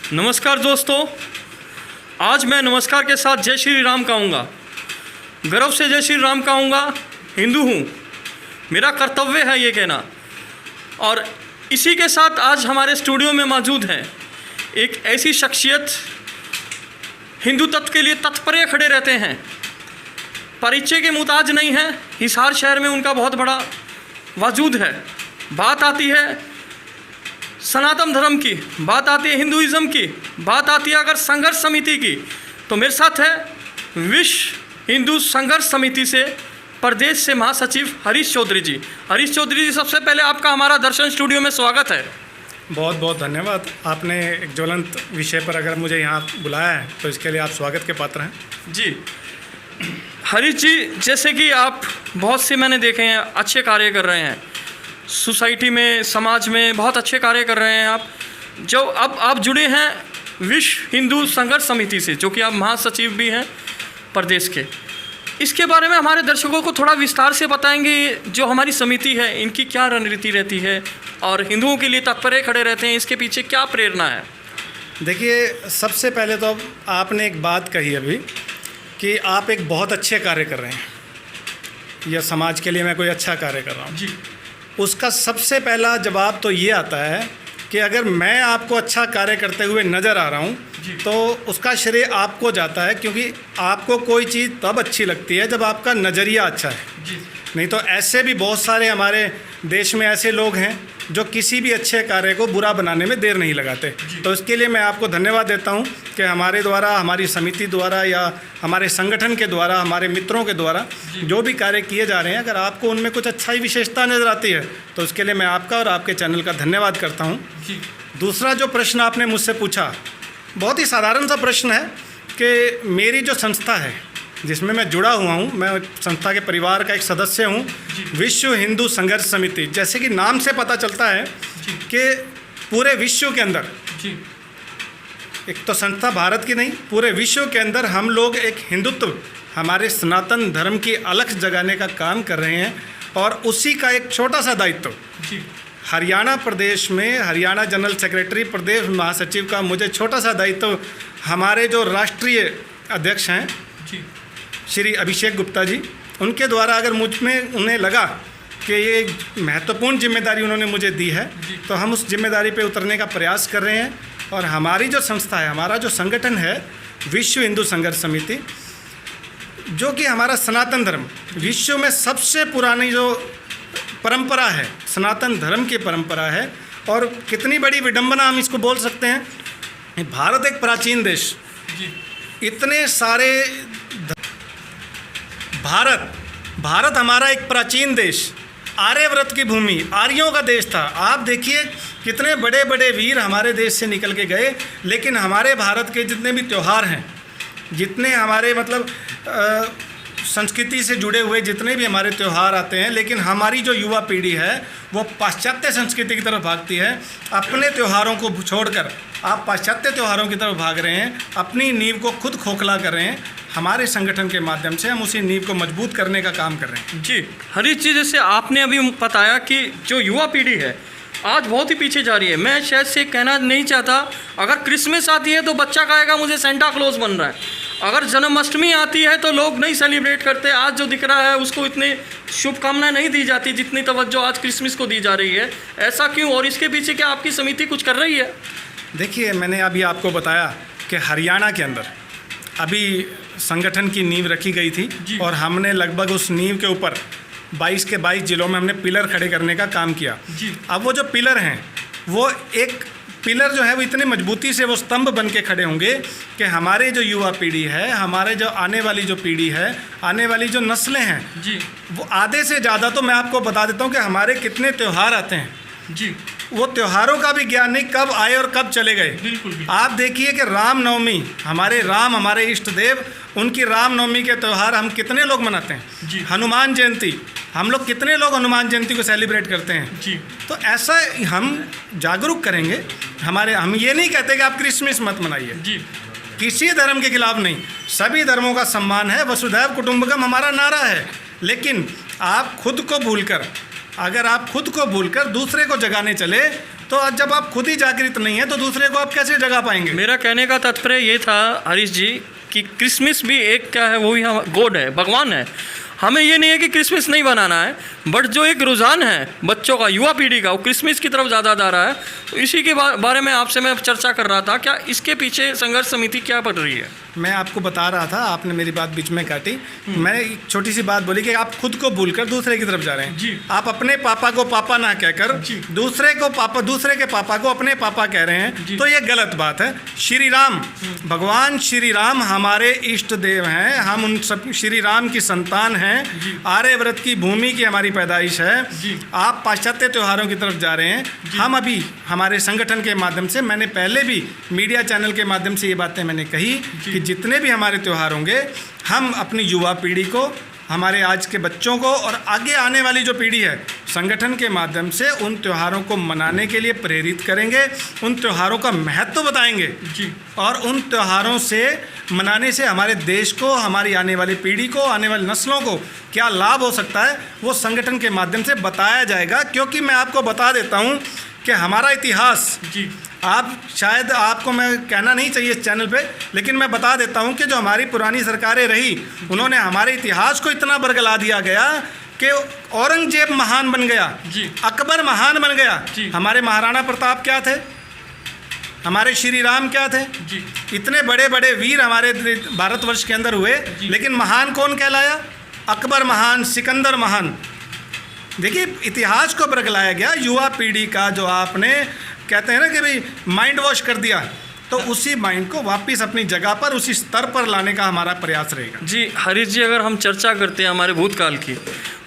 नमस्कार दोस्तों, आज मैं नमस्कार के साथ जय श्री राम कहूँगा। गर्व से जय श्री राम कहूँगा। हिंदू हूँ, मेरा कर्तव्य है ये कहना। और इसी के साथ आज हमारे स्टूडियो में मौजूद हैं एक ऐसी शख्सियत, हिंदू तत्व के लिए तत्पर खड़े रहते हैं, परिचय के मुताज नहीं हैं। हिसार शहर में उनका बहुत बड़ा वजूद है। बात आती है सनातन धर्म की, बात आती है हिंदुइज़्म की, बात आती है अगर संघर्ष समिति की, तो मेरे साथ है विश्व हिंदू संघर्ष समिति से प्रदेश से महासचिव हरीश चौधरी जी। हरीश चौधरी जी, सबसे पहले आपका हमारा दर्शन स्टूडियो में स्वागत है। बहुत बहुत धन्यवाद। आपने एक ज्वलंत विषय पर अगर मुझे यहाँ बुलाया है तो इसके लिए आप स्वागत के पात्र हैं। जी हरीश जी, जैसे कि आप बहुत से मैंने देखे हैं अच्छे कार्य कर रहे हैं, सोसाइटी में, समाज में बहुत अच्छे कार्य कर रहे हैं आप। जो अब आप जुड़े हैं विश्व हिंदू संघर्ष समिति से, जो कि आप महासचिव भी हैं प्रदेश के। इसके बारे में हमारे दर्शकों को थोड़ा विस्तार से बताएंगे, जो हमारी समिति है इनकी क्या रणनीति रहती है और हिंदुओं के लिए तत्पर खड़े रहते हैं, इसके पीछे क्या प्रेरणा है? देखिए, सबसे पहले तो आपने एक बात कही अभी कि आप एक बहुत अच्छे कार्य कर रहे हैं या समाज के लिए मैं कोई अच्छा कार्य कर रहा हूँ जी। उसका सबसे पहला जवाब तो ये आता है कि अगर मैं आपको अच्छा कार्य करते हुए नज़र आ रहा हूँ तो उसका श्रेय आपको जाता है, क्योंकि आपको कोई चीज़ तब अच्छी लगती है जब आपका नज़रिया अच्छा है जी। नहीं तो ऐसे भी बहुत सारे हमारे देश में ऐसे लोग हैं जो किसी भी अच्छे कार्य को बुरा बनाने में देर नहीं लगाते। तो इसके लिए मैं आपको धन्यवाद देता हूं कि हमारे द्वारा, हमारी समिति द्वारा या हमारे संगठन के द्वारा, हमारे मित्रों के द्वारा जो भी कार्य किए जा रहे हैं, अगर आपको उनमें कुछ अच्छाई विशेषता नज़र आती है तो उसके लिए मैं आपका और आपके चैनल का धन्यवाद करता हूँ। दूसरा जो प्रश्न आपने मुझसे पूछा, बहुत ही साधारण सा प्रश्न है कि मेरी जो संस्था है जिसमें मैं जुड़ा हुआ हूँ, मैं संस्था के परिवार का एक सदस्य हूँ, विश्व हिंदू संघर्ष समिति। जैसे कि नाम से पता चलता है कि पूरे विश्व के अंदर, एक तो संस्था भारत की नहीं, पूरे विश्व के अंदर हम लोग एक हिंदुत्व, हमारे सनातन धर्म की अलख जगाने का काम कर रहे हैं। और उसी का एक छोटा सा दायित्व हरियाणा प्रदेश में, हरियाणा जनरल सेक्रेटरी, प्रदेश महासचिव का मुझे छोटा सा दायित्व हमारे जो राष्ट्रीय अध्यक्ष हैं श्री अभिषेक गुप्ता जी, उनके द्वारा अगर मुझ में उन्हें लगा कि ये महत्वपूर्ण जिम्मेदारी उन्होंने मुझे दी है तो हम उस जिम्मेदारी पे उतरने का प्रयास कर रहे हैं। और हमारी जो संस्था है, हमारा जो संगठन है विश्व हिंदू संघर्ष समिति, जो कि हमारा सनातन धर्म, विश्व में सबसे पुरानी जो परंपरा है, सनातन धर्म की परंपरा है। और कितनी बड़ी विडंबना हम इसको बोल सकते हैं, भारत एक प्राचीन देश, इतने सारे भारत हमारा एक प्राचीन देश, आर्यव्रत की भूमि, आर्यों का देश था। आप देखिए कितने बड़े बड़े वीर हमारे देश से निकल के गए, लेकिन हमारे भारत के जितने भी त्यौहार हैं, जितने हमारे संस्कृति से जुड़े हुए जितने भी हमारे त्यौहार आते हैं, लेकिन हमारी जो युवा पीढ़ी है वो पाश्चात्य संस्कृति की तरफ भागती है। अपने त्योहारों को छोड़कर आप पाश्चात्य त्योहारों की तरफ भाग रहे हैं, अपनी नींव को खुद खोखला कर रहे हैं। हमारे संगठन के माध्यम से हम उसी नींव को मजबूत करने का काम कर रहे हैं। जी हरीश जी, जैसे आपने अभी बताया कि जो युवा पीढ़ी है आज बहुत ही पीछे जा रही है। मैं शायद से कहना नहीं चाहता, अगर क्रिसमस आती है तो बच्चा कहेगा मुझे सेंटा क्लॉज बन रहा है, अगर जन्माष्टमी आती है तो लोग नहीं सेलिब्रेट करते। आज जो दिख रहा है उसको इतनी शुभकामनाएं नहीं दी जाती जितनी तवज्जो आज क्रिसमस को दी जा रही है। ऐसा क्यों, और इसके पीछे क्या आपकी समिति कुछ कर रही है? देखिए, मैंने अभी आपको बताया कि हरियाणा के अंदर अभी संगठन की नींव रखी गई थी और हमने लगभग उस नींव के ऊपर 22 के 22 जिलों में हमने पिलर खड़े करने का काम किया। अब वो जो पिलर हैं, वो एक पिलर जो है वो इतने मजबूती से वो स्तंभ बन के खड़े होंगे कि हमारे जो युवा पीढ़ी है, हमारे जो आने वाली जो पीढ़ी है, आने वाली जो नस्लें हैं, वो आधे से ज़्यादा, तो मैं आपको बता देता हूँ कि हमारे कितने त्यौहार आते हैं, वो त्योहारों का भी ज्ञान नहीं, कब आए और कब चले गए। बिल्कुल। आप देखिए कि रामनवमी, हमारे राम, हमारे इष्ट देव, उनकी रामनवमी के त्यौहार हम कितने लोग मनाते हैं। हनुमान जयंती, हम लोग कितने लोग हनुमान जयंती को सेलिब्रेट करते हैं। तो ऐसा हम जागरूक करेंगे। हम ये नहीं कहते कि आप क्रिसमस मत मनाइए, किसी धर्म के खिलाफ नहीं, सभी धर्मों का सम्मान है, वसुधैव कुटुंबकम हमारा नारा है। लेकिन आप खुद को भूलकर, अगर आप खुद को भूलकर दूसरे को जगाने चले तो जब आप खुद ही जागृत नहीं है तो दूसरे को आप कैसे जगा पाएंगे? मेरा कहने का तात्पर्य ये था हरीश जी कि क्रिसमस भी एक क्या है, वो भी हम गॉड है, भगवान है। हमें ये नहीं है कि क्रिसमस नहीं बनाना है, बट जो एक रुझान है बच्चों का, युवा पीढ़ी का, वो क्रिसमस की तरफ ज़्यादा जा रहा है। तो इसी के बारे में आपसे मैं चर्चा कर रहा था, क्या इसके पीछे संघर्ष समिति क्या पढ़ रही है? मैं आपको बता रहा था, आपने मेरी बात बीच में काटी। मैंने एक छोटी सी बात बोली कि आप खुद को भूलकर दूसरे की तरफ जा रहे हैं जी। आप अपने पापा को पापा ना कहकर दूसरे के पापा को अपने पापा कह रहे हैं, तो ये गलत बात है। श्री राम, भगवान श्री राम हमारे इष्ट देव हैं, हम उन सब श्री राम की संतान हैं, आर्यव्रत की भूमि की हमारी पैदाइश है। आप पाश्चात्य त्योहारों की तरफ जा रहे हैं। हम अभी हमारे संगठन के माध्यम से, मैंने पहले भी मीडिया चैनल के माध्यम से ये बातें मैंने कही कि जितने भी हमारे त्यौहार होंगे, हम अपनी युवा पीढ़ी को, हमारे आज के बच्चों को और आगे आने वाली जो पीढ़ी है, संगठन के माध्यम से उन त्योहारों को मनाने के लिए प्रेरित करेंगे, उन त्योहारों का महत्व बताएंगे जी। और उन त्योहारों से मनाने से हमारे देश को, हमारी आने वाली पीढ़ी को, आने वाली नस्लों को क्या लाभ हो सकता है, वो संगठन के माध्यम से बताया जाएगा। क्योंकि मैं आपको बता देता हूँ कि हमारा इतिहास, जी, आप शायद, आपको मैं कहना नहीं चाहिए इस चैनल पे, लेकिन मैं बता देता हूँ कि जो हमारी पुरानी सरकारें रही, उन्होंने हमारे इतिहास को इतना बरगला दिया गया कि औरंगजेब महान बन गया जी, अकबर महान बन गया जी। हमारे महाराणा प्रताप क्या थे, हमारे श्री राम क्या थे, जी, इतने बड़े बड़े वीर हमारे भारतवर्ष के अंदर हुए, लेकिन महान कौन कहलाया? अकबर महान, सिकंदर महान। देखिए, इतिहास को बरगलाया गया। युवा पीढ़ी का जो आपने कहते हैं ना कि भाई माइंड वॉश कर दिया, तो उसी माइंड को वापस अपनी जगह पर, उसी स्तर पर लाने का हमारा प्रयास रहेगा। जी। हरीश जी, अगर हम चर्चा करते हैं हमारे भूतकाल की,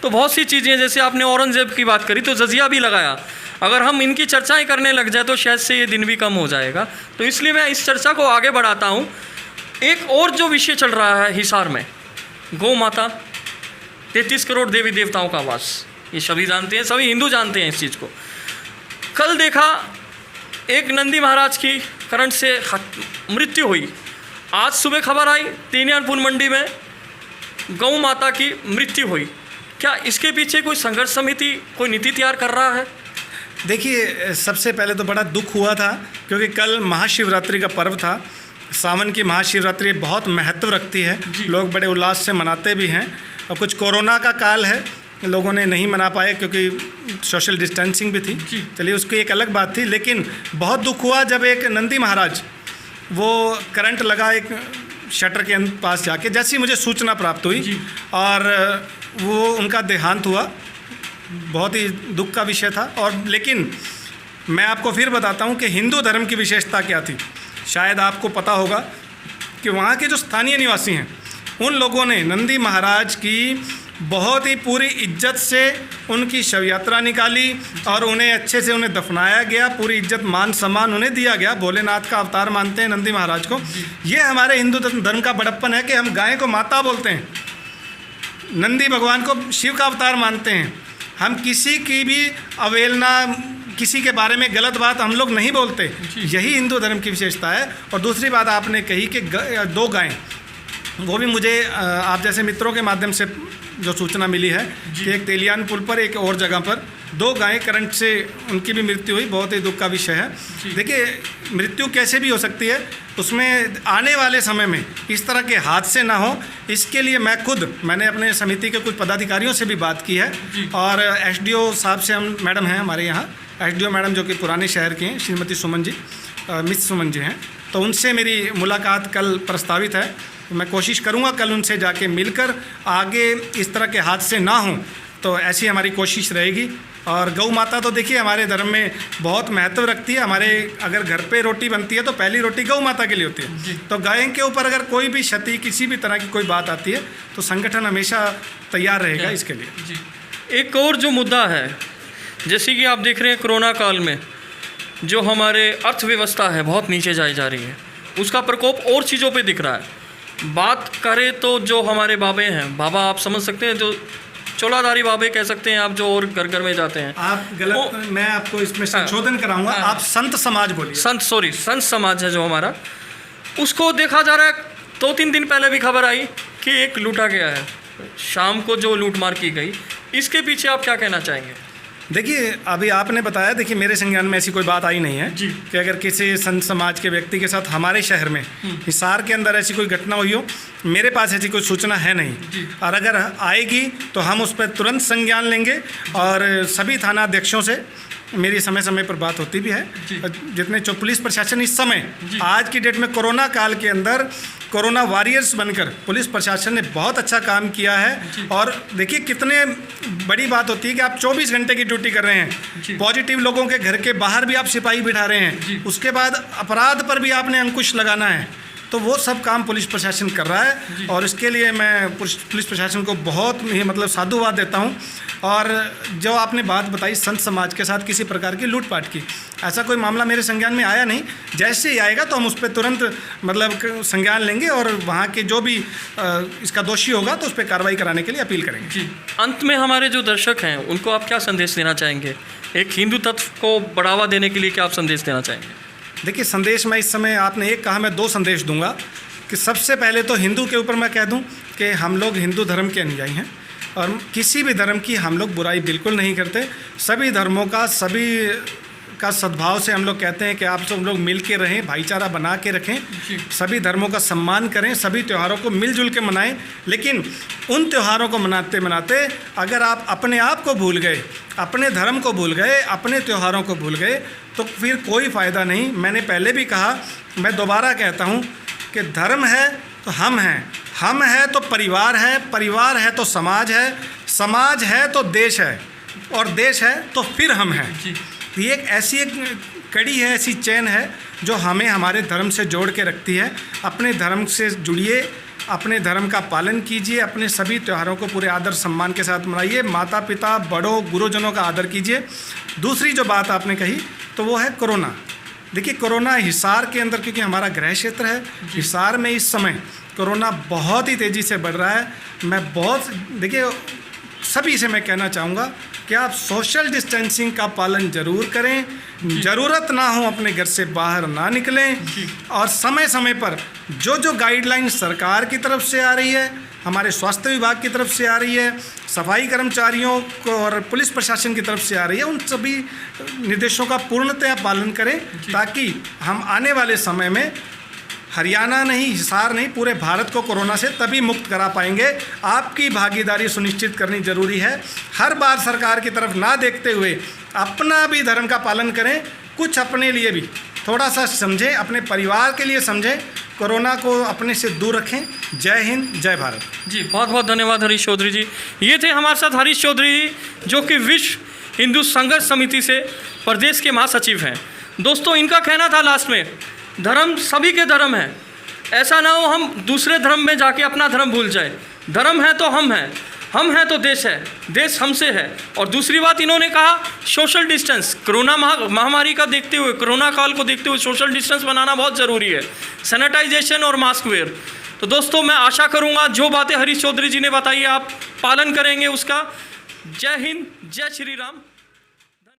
तो बहुत सी चीज़ें, जैसे आपने औरंगजेब की बात करी तो जजिया भी लगाया, अगर हम इनकी चर्चाएं करने लग जाए तो शायद से ये दिन भी कम हो जाएगा। तो इसलिए मैं इस चर्चा को आगे बढ़ाता हूँ। एक और जो विषय चल रहा है हिसार में, गौ माता, 33 करोड़ देवी देवताओं का वास, ये सभी जानते हैं, सभी हिंदू जानते हैं इस चीज़ को। कल देखा एक नंदी महाराज की करंट से मृत्यु हुई। आज सुबह खबर आई तीनियानपुर मंडी में गौ माता की मृत्यु हुई। क्या इसके पीछे कोई संघर्ष समिति कोई नीति तैयार कर रहा है? देखिए, सबसे पहले तो बड़ा दुख हुआ था क्योंकि कल महाशिवरात्रि का पर्व था। सावन की महाशिवरात्रि बहुत महत्व रखती है, लोग बड़े उल्लास से मनाते भी हैं। और कुछ कोरोना का काल है, लोगों ने नहीं मना पाए क्योंकि सोशल डिस्टेंसिंग भी थी। चलिए, उसकी एक अलग बात थी। लेकिन बहुत दुख हुआ जब एक नंदी महाराज, वो करंट लगा एक शटर के पास जाके, जैसी मुझे सूचना प्राप्त हुई, और वो उनका देहांत हुआ। बहुत ही दुख का विषय था। और लेकिन मैं आपको फिर बताता हूँ कि हिंदू धर्म की विशेषता क्या थी। शायद आपको पता होगा कि वहाँ के जो स्थानीय निवासी हैं, उन लोगों ने नंदी महाराज की बहुत ही पूरी इज्जत से उनकी शव यात्रा निकाली और उन्हें अच्छे से उन्हें दफनाया गया। पूरी इज्जत, मान सम्मान उन्हें दिया गया। भोलेनाथ का अवतार मानते हैं नंदी महाराज को। ये हमारे हिंदू धर्म का बड़प्पन है कि हम गाय को माता बोलते हैं, नंदी भगवान को शिव का अवतार मानते हैं। हम किसी की भी अवहेलना, किसी के बारे में गलत बात हम लोग नहीं बोलते। यही हिंदू धर्म की विशेषता है। और दूसरी बात आपने कही कि 2 गायें, वो भी मुझे आप जैसे मित्रों के माध्यम से जो सूचना मिली है कि एक तेलियान पुल पर, एक और जगह पर 2 गायें करंट से उनकी भी मृत्यु हुई। बहुत ही दुख का विषय है। देखिए, मृत्यु कैसे भी हो सकती है, उसमें आने वाले समय में इस तरह के हादसे ना हो, इसके लिए मैंने अपने समिति के कुछ पदाधिकारियों से भी बात की है। और एसडीओ साहब से, हम मैडम हैं हमारे यहाँ एसडीओ मैडम, जो कि पुराने शहर की हैं, श्रीमती सुमन जी, मिस सुमन जी हैं, तो उनसे मेरी मुलाकात कल प्रस्तावित है। तो मैं कोशिश करूंगा कल उनसे जाके मिलकर आगे इस तरह के हादसे ना हों, तो ऐसी हमारी कोशिश रहेगी। और गौ माता तो देखिए हमारे धर्म में बहुत महत्व रखती है। हमारे अगर घर पे रोटी बनती है तो पहली रोटी गौ माता के लिए होती है। तो गाय के ऊपर अगर कोई भी क्षति, किसी भी तरह की कोई बात आती है, तो संगठन हमेशा तैयार रहेगा इसके लिए। एक और जो मुद्दा है, जैसे कि आप देख रहे हैं कोरोना काल में जो हमारे अर्थव्यवस्था है बहुत नीचे जाई जा रही है, उसका प्रकोप और चीज़ों पे दिख रहा है। बात करें तो जो हमारे बाबे हैं, बाबा आप समझ सकते हैं, जो चौलाधारी बाबे कह सकते हैं आप, जो और घर घर में जाते हैं। आप गलत, मैं आपको इसमें संशोधन कराऊंगा। आप संत समाज बोलिए। संत समाज है जो हमारा, उसको देखा जा रहा है। 2-3 दिन पहले भी खबर आई कि एक लूटा गया है, शाम को जो लूटमार की गई। इसके पीछे आप क्या कहना चाहेंगे? देखिए अभी आपने बताया, देखिए मेरे संज्ञान में ऐसी कोई बात आई नहीं है जी। कि अगर किसी संत समाज के व्यक्ति के साथ हमारे शहर में हिसार के अंदर ऐसी कोई घटना हुई हो, मेरे पास ऐसी कोई सूचना है नहीं। और अगर आएगी तो हम उस पर तुरंत संज्ञान लेंगे और सभी थाना अध्यक्षों से मेरी समय समय पर बात होती भी है। जितने जो पुलिस प्रशासन इस समय आज की डेट में कोरोना काल के अंदर कोरोना वॉरियर्स बनकर पुलिस प्रशासन ने बहुत अच्छा काम किया है। और देखिए कितने बड़ी बात होती है कि आप 24 घंटे की ड्यूटी कर रहे हैं, पॉजिटिव लोगों के घर के बाहर भी आप सिपाही बिठा रहे हैं, उसके बाद अपराध पर भी आपने अंकुश लगाना है, तो वो सब काम पुलिस प्रशासन कर रहा है। और इसके लिए मैं पुलिस प्रशासन को बहुत ही मतलब साधुवाद देता हूँ। और जो आपने बात बताई संत समाज के साथ किसी प्रकार की लूटपाट की, ऐसा कोई मामला मेरे संज्ञान में आया नहीं। जैसे ही आएगा तो हम उस पर तुरंत मतलब संज्ञान लेंगे और वहाँ के जो भी इसका दोषी होगा तो उस पर कार्रवाई कराने के लिए अपील करेंगे। जी, अंत में हमारे जो दर्शक हैं उनको आप क्या संदेश देना चाहेंगे? एक हिंदू तत्व को बढ़ावा देने के लिए क्या आप संदेश देना चाहेंगे? देखिए संदेश मैं इस समय, आपने एक कहा, मैं 2 संदेश दूंगा कि सबसे पहले तो हिंदू के ऊपर मैं कह दूं कि हम लोग हिंदू धर्म के अनुयायी हैं और किसी भी धर्म की हम लोग बुराई बिल्कुल नहीं करते। सभी धर्मों का सद्भाव से हम लोग कहते हैं कि आप सब लोग मिल के रहें, भाईचारा बना के रखें, सभी धर्मों का सम्मान करें, सभी त्योहारों को मिलजुल के मनाएं। लेकिन उन त्योहारों को मनाते मनाते अगर आप अपने आप को भूल गए, अपने धर्म को भूल गए, अपने त्योहारों को भूल गए तो फिर कोई फ़ायदा नहीं। मैंने पहले भी कहा, मैं दोबारा कहता हूँ कि धर्म है तो हम हैं, हम है तो परिवार है, परिवार है तो समाज है, समाज है तो देश है, और देश है तो फिर हम हैं। ये एक ऐसी एक कड़ी है, ऐसी चैन है जो हमें हमारे धर्म से जोड़ के रखती है। अपने धर्म से जुड़िए, अपने धर्म का पालन कीजिए, अपने सभी त्योहारों को पूरे आदर सम्मान के साथ मनाइए, माता पिता बड़ों गुरुजनों का आदर कीजिए। दूसरी जो बात आपने कही तो वो है कोरोना। देखिए कोरोना हिसार के अंदर, क्योंकि हमारा गृह क्षेत्र है, हिसार में इस समय कोरोना बहुत ही तेज़ी से बढ़ रहा है। देखिए सभी से मैं कहना चाहूँगा कि आप सोशल डिस्टेंसिंग का पालन ज़रूर करें, ज़रूरत ना हो अपने घर से बाहर ना निकलें, और समय समय पर जो गाइडलाइन सरकार की तरफ से आ रही है, हमारे स्वास्थ्य विभाग की तरफ से आ रही है, सफाई कर्मचारियों को और पुलिस प्रशासन की तरफ से आ रही है, उन सभी निर्देशों का पूर्णतः पालन करें ताकि हम आने वाले समय में हरियाणा नहीं, हिसार नहीं, पूरे भारत को कोरोना से तभी मुक्त करा पाएंगे। आपकी भागीदारी सुनिश्चित करनी जरूरी है। हर बार सरकार की तरफ ना देखते हुए अपना भी धर्म का पालन करें, कुछ अपने लिए भी थोड़ा सा समझें, अपने परिवार के लिए समझें, कोरोना को अपने से दूर रखें। जय हिंद, जय भारत। जी बहुत बहुत धन्यवाद हरीश चौधरी जी। ये थे हमारे साथ हरीश चौधरी जी, जो कि विश्व हिंदू संघर्ष समिति से प्रदेश के महासचिव हैं। दोस्तों इनका कहना था लास्ट में, धर्म सभी के धर्म है, ऐसा ना हो हम दूसरे धर्म में जाके अपना धर्म भूल जाए। धर्म है तो हम हैं, हम हैं तो देश है, देश हमसे है। और दूसरी बात इन्होंने कहा सोशल डिस्टेंस, कोरोना महामारी का देखते हुए, कोरोना काल को देखते हुए सोशल डिस्टेंस बनाना बहुत ज़रूरी है, सैनिटाइजेशन और मास्क वेयर। तो दोस्तों मैं आशा करूँगा जो बातें हरीश चौधरी जी ने बताई आप पालन करेंगे उसका। जय हिंद, जय श्री राम।